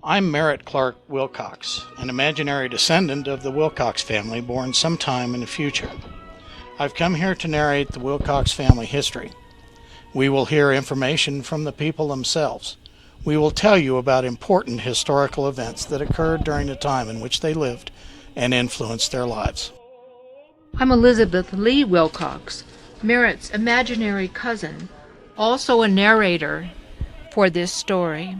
I'm Merritt Clark Wilcox, an imaginary descendant of the Wilcox family born sometime in the future. I've come here to narrate the Wilcox family history. We will hear information from the people themselves. We will tell you about important historical events that occurred during the time in which they lived and influenced their lives. I'm Elizabeth Lee Wilcox, Merritt's imaginary cousin, also a narrator for this story.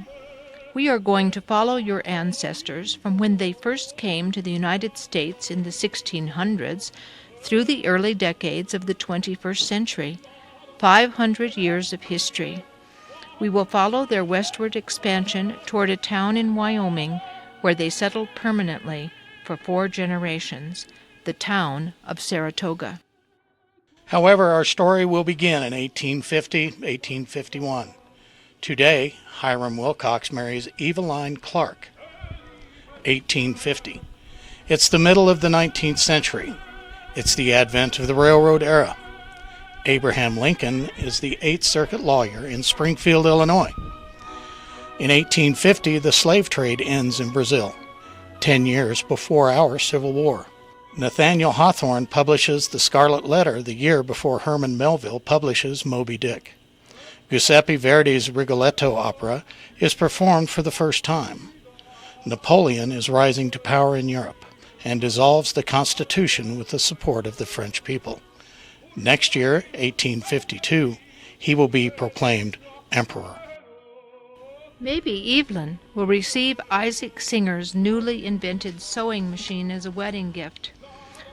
We are going to follow your ancestors from when they first came to the United States in the 1600s through the early decades of the 21st century, 500 years of history. We will follow their westward expansion toward a town in Wyoming where they settled permanently for 4 generations, the town of Saratoga. However, our story will begin in 1850-1851. Today, Hiram Wilcox marries Eveline Clark. 1850. It's the middle of the 19th century. It's the advent of the railroad era. Abraham Lincoln is the 8th Circuit lawyer in Springfield, Illinois. In 1850, the slave trade ends in Brazil, 10 years before our Civil War. Nathaniel Hawthorne publishes The Scarlet Letter the year before Herman Melville publishes Moby Dick. Giuseppe Verdi's Rigoletto opera is performed for the first time. Napoleon is rising to power in Europe and dissolves the Constitution with the support of the French people. Next year, 1852, he will be proclaimed emperor. Maybe Evelyn will receive Isaac Singer's newly invented sewing machine as a wedding gift.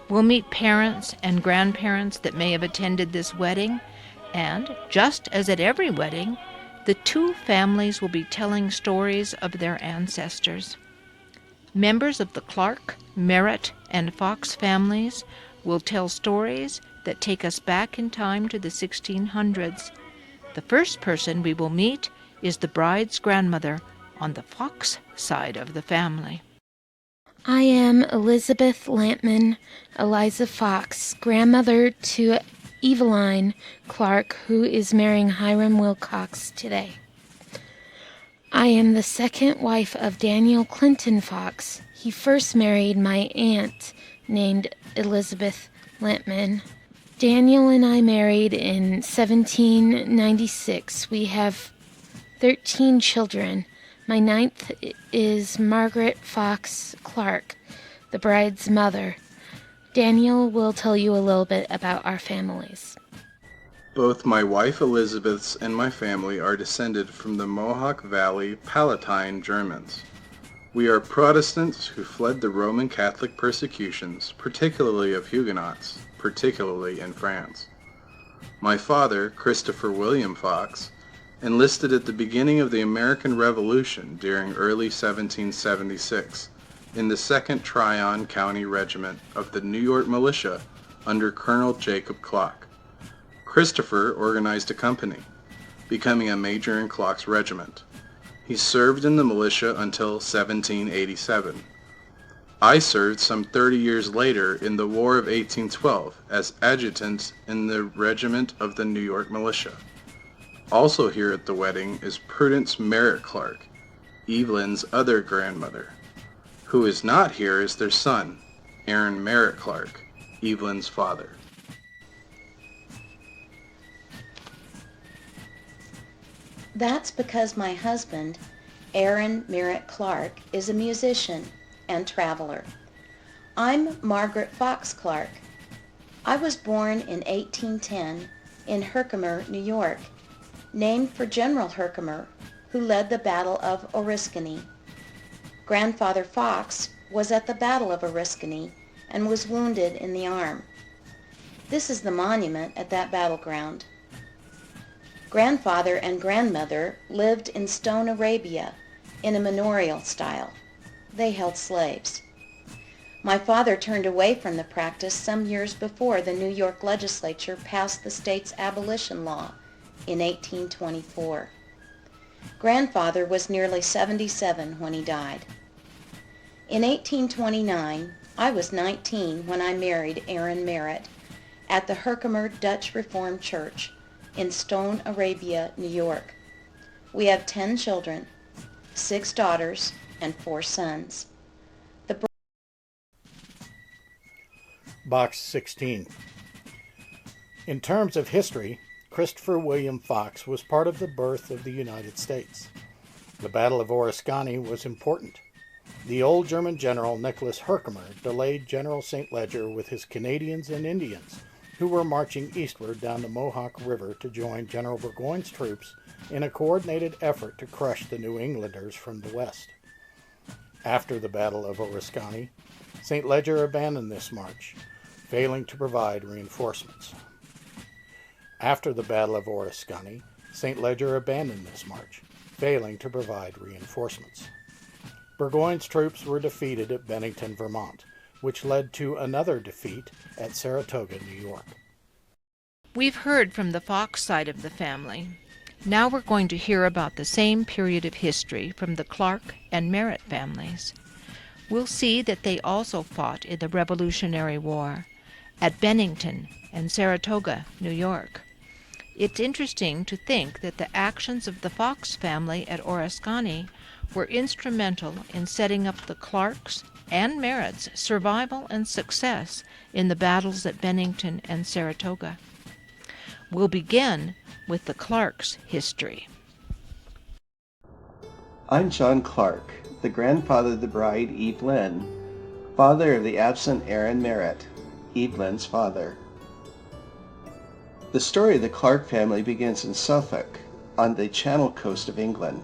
We'll meet parents and grandparents that may have attended this wedding, and, just as at every wedding, the two families will be telling stories of their ancestors. Members of the Clark, Merritt, and Fox families will tell stories that take us back in time to the 1600s. The first person we will meet is the bride's grandmother on the Fox side of the family. I am Elizabeth Lampman, Eliza Fox, grandmother to Eveline Clark, who is marrying Hiram Wilcox today. I am the second wife of Daniel Clinton Fox. He first married my aunt named Elizabeth Lampman. Daniel and I married in 1796. We have 13 children. My 9th is Margaret Fox Clark, the bride's mother. Daniel will tell you a little bit about our families. Both my wife Elizabeth's and my family are descended from the Mohawk Valley Palatine Germans. We are Protestants who fled the Roman Catholic persecutions, particularly of Huguenots, particularly in France. My father, Christopher William Fox, enlisted at the beginning of the American Revolution during early 1776 in the 2nd Tryon County Regiment of the New York Militia under Colonel Jacob Clark. Christopher organized a company, becoming a major in Clark's regiment. He served in the militia until 1787. I served some 30 years later in the War of 1812 as adjutant in the regiment of the New York Militia. Also here at the wedding is Prudence Merritt Clark, Evelyn's other grandmother. Who is not here is their son, Aaron Merritt Clark, Evelyn's father. That's because my husband, Aaron Merritt Clark, is a musician and traveler. I'm Margaret Fox Clark. I was born in 1810 in Herkimer, New York, named for General Herkimer, who led the Battle of Oriskany. Grandfather Fox was at the Battle of Oriskany and was wounded in the arm. This is the monument at that battleground. Grandfather and grandmother lived in Stone, Arabia, in a manorial style. They held slaves. My father turned away from the practice some years before the New York legislature passed the state's abolition law in 1824. Grandfather was nearly 77 when he died. In 1829, I was 19 when I married Aaron Merritt at the Herkimer Dutch Reformed Church in Stone, Arabia, New York. We have 10 children. 6 daughters, and 4 sons. Box 16. In terms of history, Christopher William Fox was part of the birth of the United States. The Battle of Oriskany was important. The old German general Nicholas Herkimer delayed General St. Leger with his Canadians and Indians, who were marching eastward down the Mohawk River to join General Burgoyne's troops in a coordinated effort to crush the New Englanders from the west. After the Battle of Oriskany, St. Leger abandoned this march, failing to provide reinforcements. After the Battle of Oriskany, St. Leger abandoned this march, failing to provide reinforcements. Burgoyne's troops were defeated at Bennington, Vermont, which led to another defeat at Saratoga, New York. We've heard from the Fox side of the family. Now we're going to hear about the same period of history from the Clark and Merritt families. We'll see that they also fought in the Revolutionary War at Bennington and Saratoga, New York. It's interesting to think that the actions of the Fox family at Oriskany were instrumental in setting up the Clarks and Merritt's survival and success in the battles at Bennington and Saratoga. We'll begin with the Clarks' history. I'm John Clark, the grandfather of the bride Evelyn, father of the absent Aaron Merritt, Evelyn's father. The story of the Clark family begins in Suffolk, on the Channel coast of England.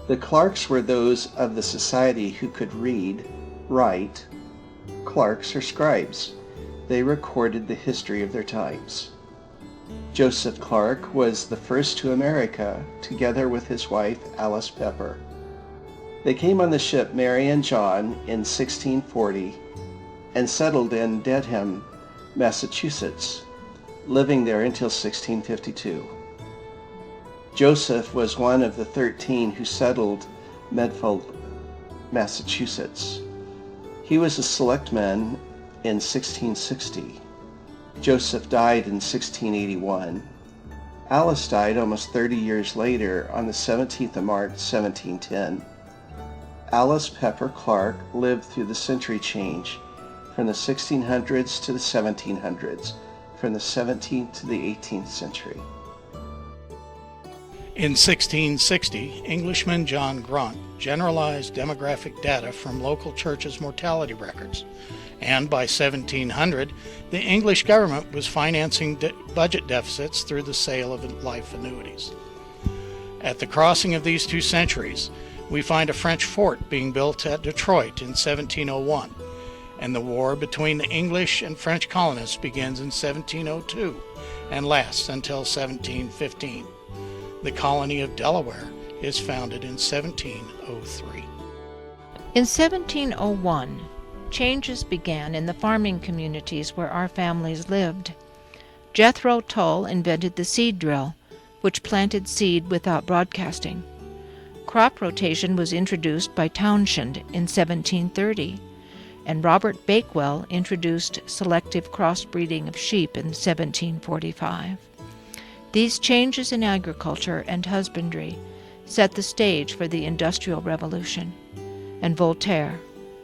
The Clarks were those of the society who could read, write. Clerks or scribes. They recorded the history of their times. Joseph Clark was the first to America, together with his wife Alice Pepper. They came on the ship Mary and John in 1640 and settled in Dedham, Massachusetts, living there until 1652. Joseph was one of the 13 who settled Medfield, Massachusetts. He was a selectman in 1660. Joseph died in 1681. Alice died almost 30 years later on the 17th of March, 1710. Alice Pepper Clark lived through the century change from the 1600s to the 1700s, from the 17th to the 18th century. In 1660, Englishman John Grunt generalized demographic data from local churches' mortality records, and by 1700, the English government was financing budget deficits through the sale of life annuities. At the crossing of these two centuries, we find a French fort being built at Detroit in 1701, and the war between the English and French colonists begins in 1702 and lasts until 1715. The colony of Delaware is founded in 1703. In 1701, changes began in the farming communities where our families lived. Jethro Tull invented the seed drill, which planted seed without broadcasting. Crop rotation was introduced by Townshend in 1730, and Robert Bakewell introduced selective crossbreeding of sheep in 1745. These changes in agriculture and husbandry set the stage for the Industrial Revolution and Voltaire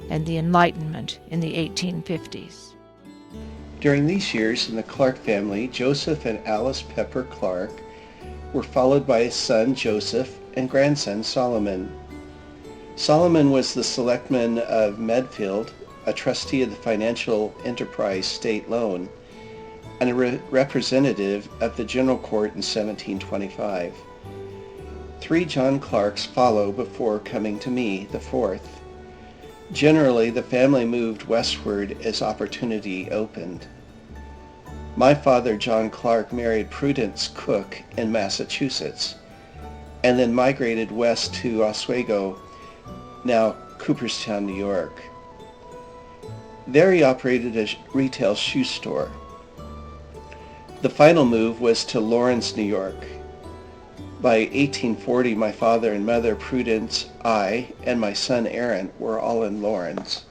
and the Enlightenment in the 1850s. During these years in the Clark family, Joseph and Alice Pepper Clark were followed by his son Joseph and grandson Solomon. Solomon was the selectman of Medfield, a trustee of the Financial Enterprise State Loan, and a representative of the General Court in 1725. 3 John Clarks follow before coming to me, the 4th. Generally, the family moved westward as opportunity opened. My father, John Clark, married Prudence Cook in Massachusetts, and then migrated west to Oswego, now Cooperstown, New York. There he operated a retail shoe store. The final move was to Lawrence, New York. By 1840, my father and mother, Prudence, I, and my son Aaron were all in Lawrence.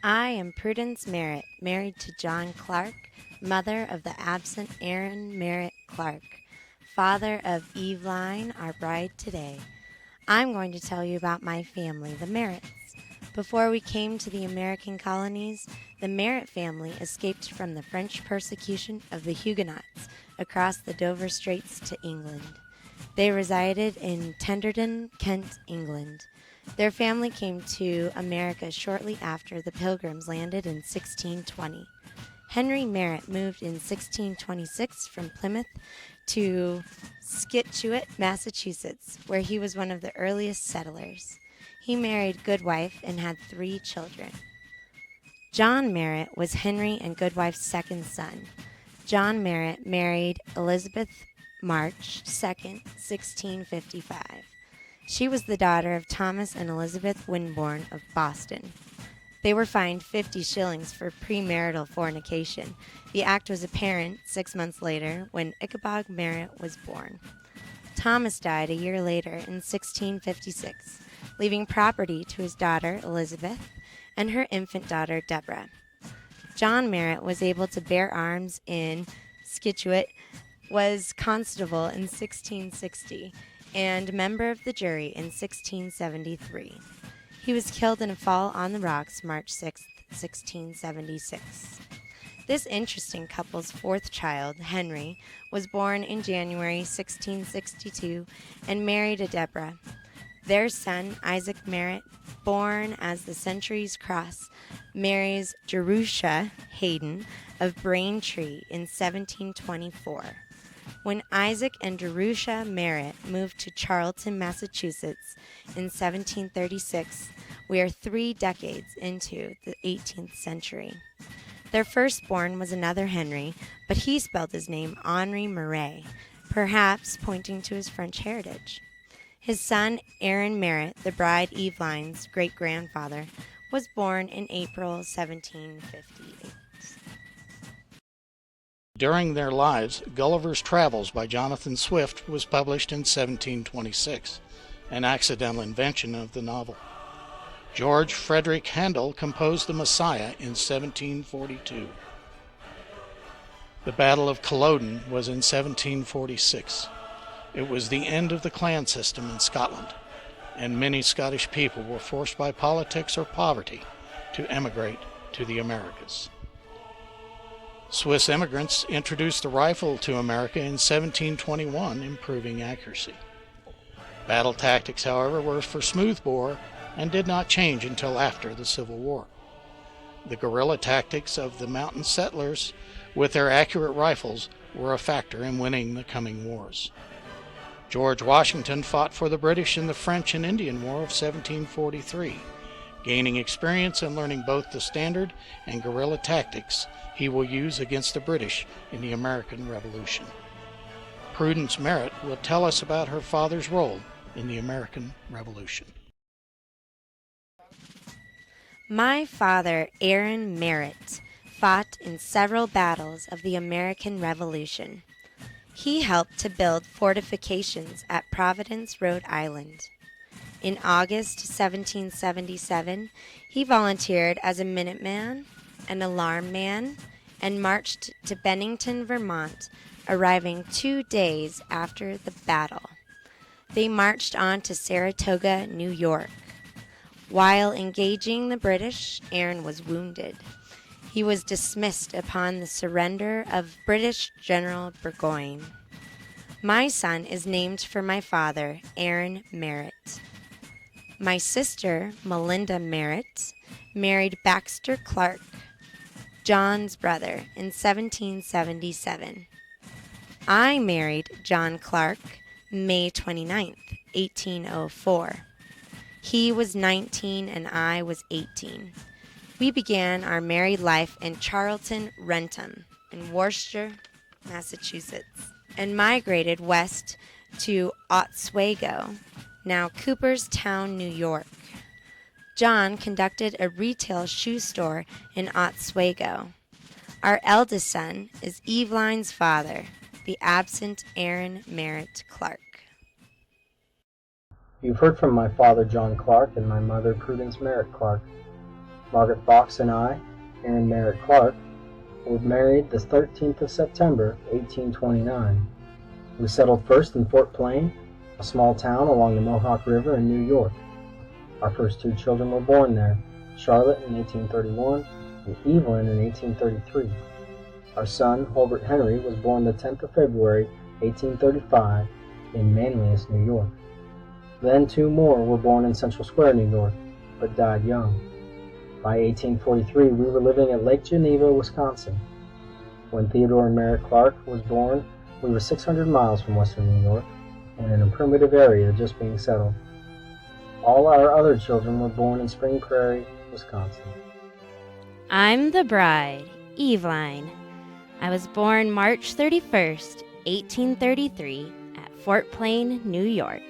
I am Prudence Merritt, married to John Clark, mother of the absent Aaron Merritt Clark, father of Eveline, our bride today. I'm going to tell you about my family, the Merritts. Before we came to the American colonies, the Merritt family escaped from the French persecution of the Huguenots across the Dover Straits to England. They resided in Tenterden, Kent, England. Their family came to America shortly after the Pilgrims landed in 1620. Henry Merritt moved in 1626 from Plymouth to Scituate, Massachusetts, where he was one of the earliest settlers. He married Goodwife and had 3 children. John Merritt was Henry and Goodwife's second son. John Merritt married Elizabeth March 2nd, 1655. She was the daughter of Thomas and Elizabeth Winborn of Boston. They were fined 50 shillings for premarital fornication. The act was apparent 6 months later when Ichabod Merritt was born. Thomas died a year later in 1656, leaving property to his daughter Elizabeth and her infant daughter Deborah. John Merritt was able to bear arms in Scituate, was constable in 1660, and member of the jury in 1673. He was killed in a fall on the rocks March 6, 1676. This interesting couple's 4th child, Henry, was born in January 1662 and married a Deborah. Their son, Isaac Merritt, born as the Century's Cross, marries Jerusha Hayden of Braintree in 1724. When Isaac and Jerusha Merritt moved to Charlton, Massachusetts in 1736, we are 3 decades into the 18th century. Their firstborn was another Henry, but he spelled his name Henri Marais, perhaps pointing to his French heritage. His son, Aaron Merritt, the bride Eveline's great-grandfather, was born in April 1758. During their lives, Gulliver's Travels by Jonathan Swift was published in 1726, an accidental invention of the novel. George Frederick Handel composed The Messiah in 1742. The Battle of Culloden was in 1746. It was the end of the clan system in Scotland, and many Scottish people were forced by politics or poverty to emigrate to the Americas. Swiss immigrants introduced the rifle to America in 1721, improving accuracy. Battle tactics, however, were for smoothbore and did not change until after the Civil War. The guerrilla tactics of the mountain settlers with their accurate rifles were a factor in winning the coming wars. George Washington fought for the British in the French and Indian War of 1743. Gaining experience and learning both the standard and guerrilla tactics he will use against the British in the American Revolution. Prudence Merritt will tell us about her father's role in the American Revolution. My father, Aaron Merritt, fought in several battles of the American Revolution. He helped to build fortifications at Providence, Rhode Island. In August 1777, he volunteered as a Minuteman, an alarm man, and marched to Bennington, Vermont, arriving 2 days after the battle. They marched on to Saratoga, New York. While engaging the British, Aaron was wounded. He was dismissed upon the surrender of British General Burgoyne. My son is named for my father, Aaron Merritt. My sister, Melinda Merritt, married Baxter Clark, John's brother, in 1777. I married John Clark May 29, 1804. He was 19 and I was 18. We began our married life in Charlton, Rentham, in Worcester, Massachusetts, and migrated west to Oswego, now Cooperstown, New York. John conducted a retail shoe store in Oswego. Our eldest son is Eveline's father, the absent Aaron Merritt Clark. You've heard from my father, John Clark, and my mother, Prudence Merritt Clark. Margaret Fox and I, Aaron Merritt Clark, were married the 13th of September, 1829. We settled first in Fort Plain, a small town along the Mohawk River in New York. Our first two children were born there, Charlotte in 1831 and Evelyn in 1833. Our son, Holbert Henry, was born the 10th of February, 1835, in Manlius, New York. Then two more were born in Central Square, New York, but died young. By 1843, we were living at Lake Geneva, Wisconsin. When Theodore and Merritt Clark was born, we were 600 miles from western New York, and in a primitive area just being settled. All our other children were born in Spring Prairie, Wisconsin. I'm the bride, Eveline. I was born March 31st, 1833, at Fort Plain, New York.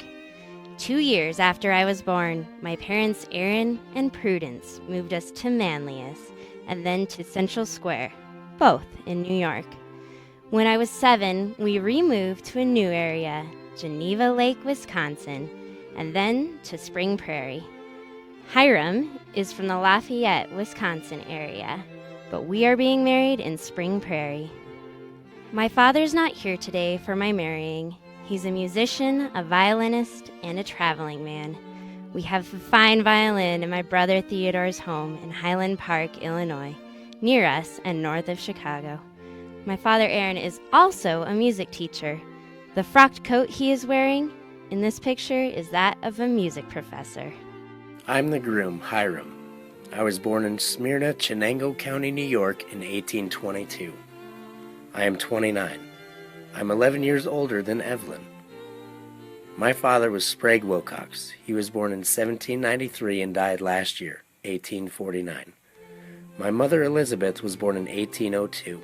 2 years after I was born, my parents Aaron and Prudence moved us to Manlius and then to Central Square, both in New York. When I was 7, we removed to a new area, Geneva Lake, Wisconsin, and then to Spring Prairie. Hiram is from the Lafayette, Wisconsin area, but we are being married in Spring Prairie. My father's not here today for my marrying. He's a musician, a violinist, and a traveling man. We have a fine violin in my brother Theodore's home in Highland Park, Illinois, near us and north of Chicago. My father Aaron is also a music teacher. The frocked coat he is wearing in this picture is that of a music professor. I'm the groom, Hiram. I was born in Smyrna, Chenango County, New York in 1822. I am 29. I'm 11 years older than Evelyn. My father was Sprague Wilcox. He was born in 1793 and died last year, 1849. My mother Elizabeth was born in 1802.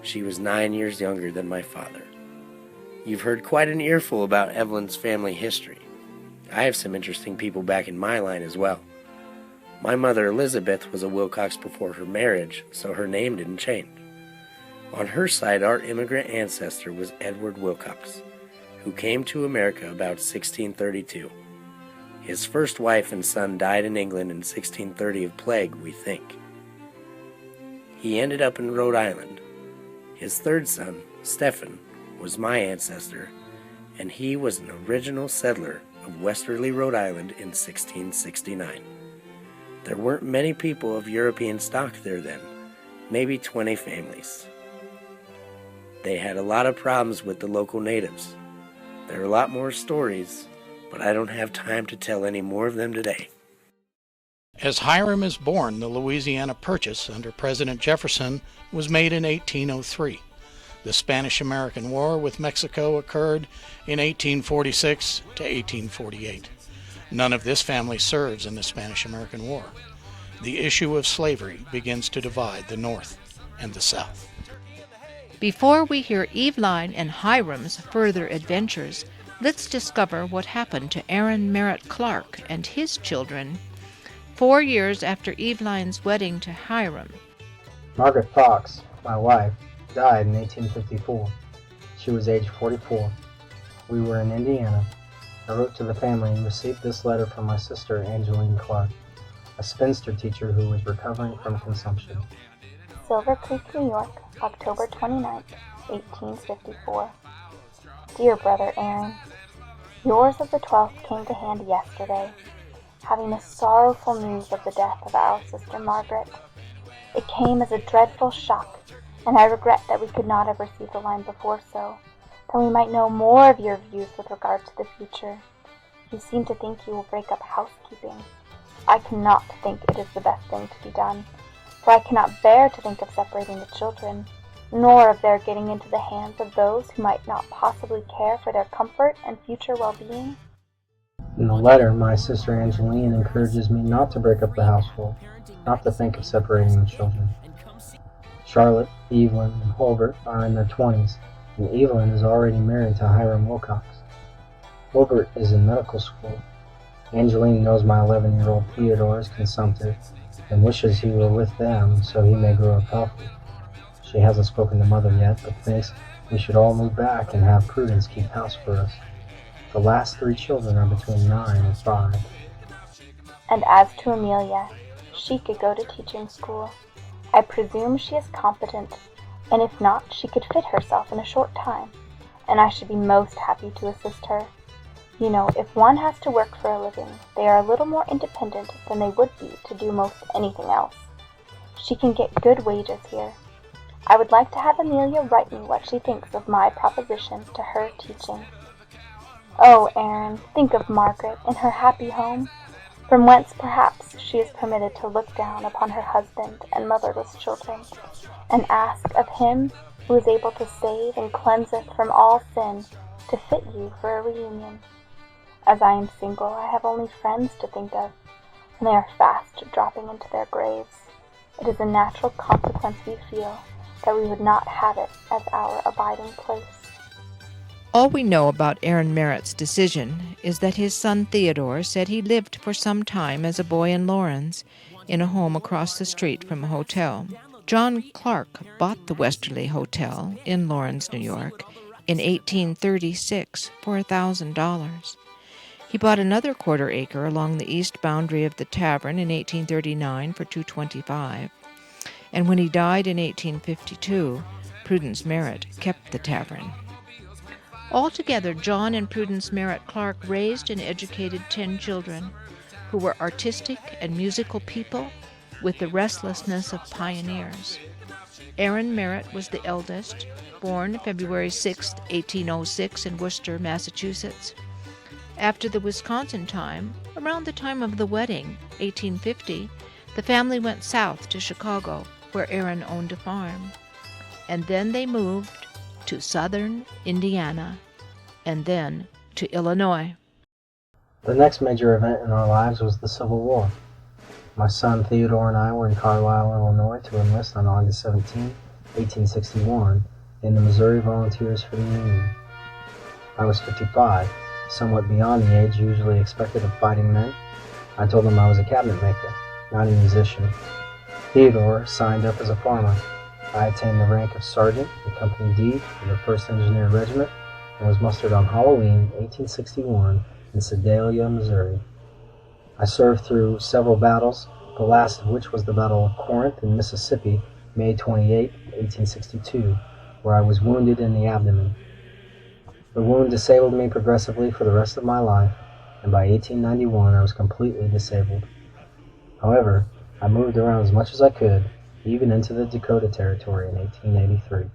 She was 9 years younger than my father. You've heard quite an earful about Evelyn's family history. I have some interesting people back in my line as well. My mother Elizabeth was a Wilcox before her marriage, so her name didn't change. On her side, our immigrant ancestor was Edward Wilcox, who came to America about 1632. His first wife and son died in England in 1630 of plague, we think. He ended up in Rhode Island. His third son, Stephen, was my ancestor, and he was an original settler of Westerly, Rhode Island in 1669. There weren't many people of European stock there then, maybe 20 families. They had a lot of problems with the local natives. There are a lot more stories, but I don't have time to tell any more of them today. As Hiram is born, the Louisiana Purchase under President Jefferson was made in 1803. The Spanish-American War with Mexico occurred in 1846 to 1848. None of this family serves in the Spanish-American War. The issue of slavery begins to divide the North and the South. Before we hear Eveline and Hiram's further adventures, let's discover what happened to Aaron Merritt Clark and his children 4 years after Eveline's wedding to Hiram. Margaret Fox, my wife, died in 1854. She was age 44. We were in Indiana. I wrote to the family and received this letter from my sister, Angeline Clark, a spinster teacher who was recovering from consumption. Silver Creek, New York, October 29, 1854. Dear Brother Aaron, yours of the 12th came to hand yesterday, having the sorrowful news of the death of our sister Margaret. It came as a dreadful shock, and I regret that we could not have received the line before so, that we might know more of your views with regard to the future. You seem to think you will break up housekeeping. I cannot think it is the best thing to be done, for I cannot bear to think of separating the children, nor of their getting into the hands of those who might not possibly care for their comfort and future well-being. In the letter, my sister Angeline encourages me not to break up the household, not to think of separating the children. Charlotte, Evelyn, and Holbert are in their 20s, and Evelyn is already married to Hiram Wilcox. Holbert is in medical school. Angeline knows my 11-year-old Theodore is consumptive and wishes he were with them so he may grow up healthy. She hasn't spoken to Mother yet, but thinks we should all move back and have Prudence keep house for us. The last 3 children are between 9 and 5. And as to Amelia, she could go to teaching school. I presume she is competent, and if not, she could fit herself in a short time, and I should be most happy to assist her. You know, if one has to work for a living, they are a little more independent than they would be to do most anything else. She can get good wages here. I would like to have Amelia write me what she thinks of my proposition to her teaching. Oh, Aaron, think of Margaret in her happy home, from whence perhaps she is permitted to look down upon her husband and motherless children, and ask of him who is able to save and cleanseth from all sin to fit you for a reunion. As I am single, I have only friends to think of, and they are fast dropping into their graves. It is a natural consequence we feel that we would not have it as our abiding place. All we know about Aaron Merritt's decision is that his son Theodore said he lived for some time as a boy in Lawrence, in a home across the street from a hotel. John Clark bought the Westerly Hotel in Lawrence, New York, in 1836 for $1,000. He bought another quarter acre along the east boundary of the tavern in 1839 for $225, and when he died in 1852, Prudence Merritt kept the tavern. Altogether, John and Prudence Merritt Clark raised and educated 10 children who were artistic and musical people with the restlessness of pioneers. Aaron Merritt was the eldest, born February 6, 1806 in Worcester, Massachusetts. After the Wisconsin time, around the time of the wedding, 1850, the family went south to Chicago, where Aaron owned a farm. And then they moved to southern Indiana, and then to Illinois. The next major event in our lives was the Civil War. My son Theodore and I were in Carlisle, Illinois to enlist on August 17, 1861, in the Missouri Volunteers for the Union. I was 55, somewhat beyond the age usually expected of fighting men. I told him I was a cabinet maker, not a musician. Theodore signed up as a farmer. I attained the rank of sergeant in Company D of the 1st Engineer Regiment and was mustered on Halloween, 1861, in Sedalia, Missouri. I served through several battles, the last of which was the Battle of Corinth in Mississippi, May 28, 1862, where I was wounded in the abdomen. The wound disabled me progressively for the rest of my life, and by 1891 I was completely disabled. However, I moved around as much as I could, even into the Dakota Territory in 1883.